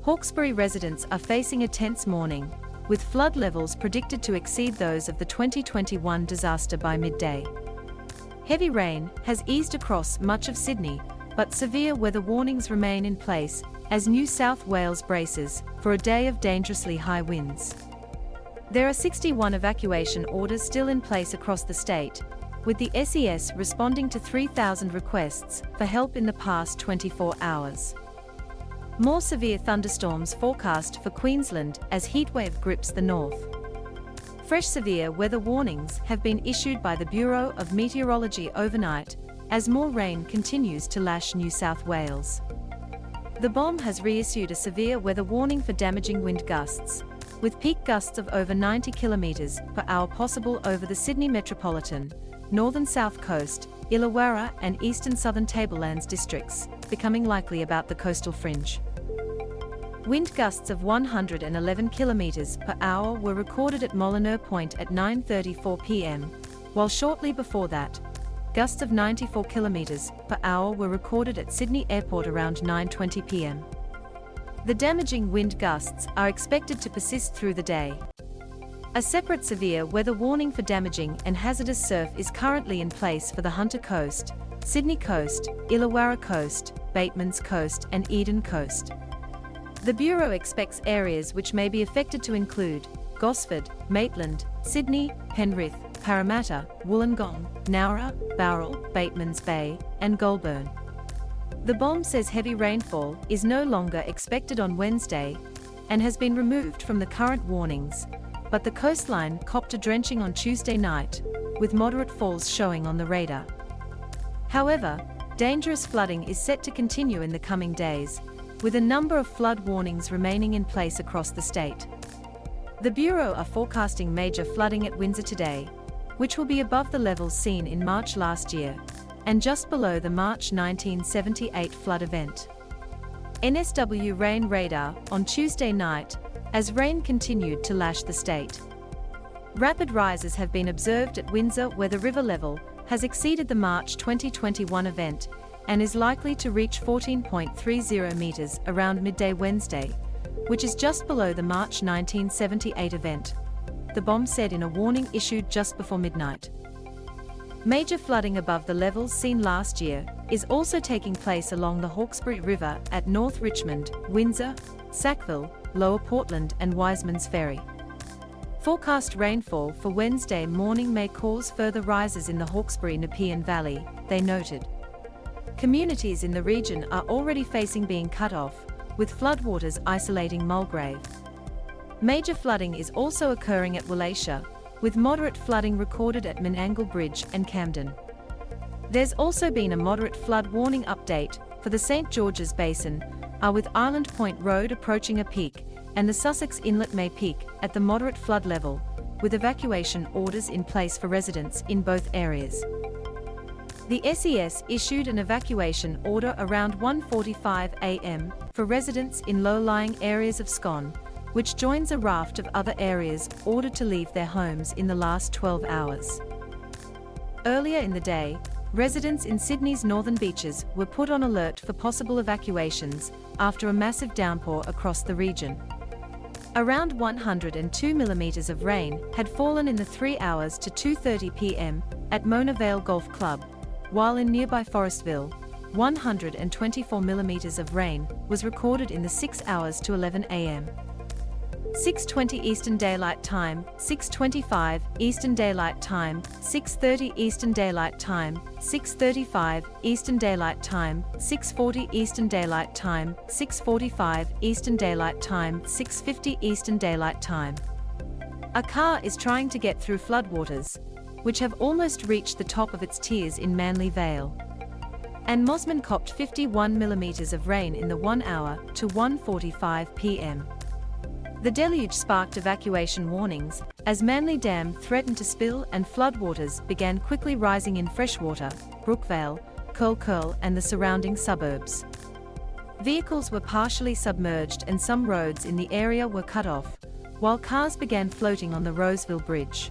Hawkesbury residents are facing a tense morning, with flood levels predicted to exceed those of the 2021 disaster by midday. Heavy rain has eased across much of Sydney, but severe weather warnings remain in place as New South Wales braces for a day of dangerously high winds. There are 61 evacuation orders still in place across the state, with the SES responding to 3,000 requests for help in the past 24 hours. More severe thunderstorms forecast for Queensland as heatwave grips the north. Fresh severe weather warnings have been issued by the Bureau of Meteorology overnight as more rain continues to lash New South Wales. The BOM has reissued a severe weather warning for damaging wind gusts, with peak gusts of over 90 km/h possible over the Sydney metropolitan, northern south coast, Illawarra and eastern southern tablelands districts, becoming likely about the coastal fringe. Wind gusts of 111 km/h were recorded at Molineux Point at 9:34 p.m, while shortly before that, gusts of 94 km/h were recorded at Sydney Airport around 9:20 p.m. The damaging wind gusts are expected to persist through the day. A separate severe weather warning for damaging and hazardous surf is currently in place for the Hunter Coast, Sydney Coast, Illawarra Coast, Batemans Coast and Eden Coast. The Bureau expects areas which may be affected to include Gosford, Maitland, Sydney, Penrith, Parramatta, Wollongong, Nowra, Bowral, Batemans Bay, and Goulburn. The BOM says heavy rainfall is no longer expected on Wednesday and has been removed from the current warnings, but the coastline copped a drenching on Tuesday night, with moderate falls showing on the radar. However, dangerous flooding is set to continue in the coming days, with a number of flood warnings remaining in place across the state. The Bureau are forecasting major flooding at Windsor today, which will be above the levels seen in March last year, and just below the March 1978 flood event. NSW rain radar on Tuesday night, as rain continued to lash the state. Rapid rises have been observed at Windsor where the river level has exceeded the March 2021 event and is likely to reach 14.30 meters around midday Wednesday, which is just below the March 1978 event, the BOM said in a warning issued just before midnight. Major flooding above the levels seen last year is also taking place along the Hawkesbury River at North Richmond, Windsor, Sackville, Lower Portland and Wiseman's Ferry. Forecast rainfall for Wednesday morning may cause further rises in the Hawkesbury-Nepean Valley, they noted. Communities in the region are already facing being cut off, with floodwaters isolating Mulgrave. Major flooding is also occurring at Wallachia, with moderate flooding recorded at Menangle Bridge and Camden. There's also been a moderate flood warning update for the St George's Basin, with Island Point Road approaching a peak, and the Sussex Inlet may peak at the moderate flood level, with evacuation orders in place for residents in both areas. The SES issued an evacuation order around 1:45 a.m. for residents in low-lying areas of Scone, which joins a raft of other areas ordered to leave their homes in the last 12 hours. Earlier in the day, residents in Sydney's northern beaches were put on alert for possible evacuations after a massive downpour across the region. Around 102 millimeters of rain had fallen in the 3 hours to 2:30 p.m. at Mona Vale Golf Club, while in nearby Forestville, 124 millimeters of rain was recorded in the 6 hours to 11 a.m. 6:20 Eastern Daylight Time, 6:25 Eastern Daylight Time, 6:30 Eastern Daylight Time, 6:35 Eastern Daylight Time, 6:40 Eastern Daylight Time, 6:45 Eastern Daylight Time, 6:50 Eastern Daylight Time. A car is trying to get through floodwaters, which have almost reached the top of its tiers in Manly Vale. And Mosman copped 51 millimeters of rain in the 1 hour to 1:45 p.m. The deluge sparked evacuation warnings, as Manly Dam threatened to spill and floodwaters began quickly rising in Freshwater, Brookvale, Curl and the surrounding suburbs. Vehicles were partially submerged and some roads in the area were cut off, while cars began floating on the Roseville Bridge.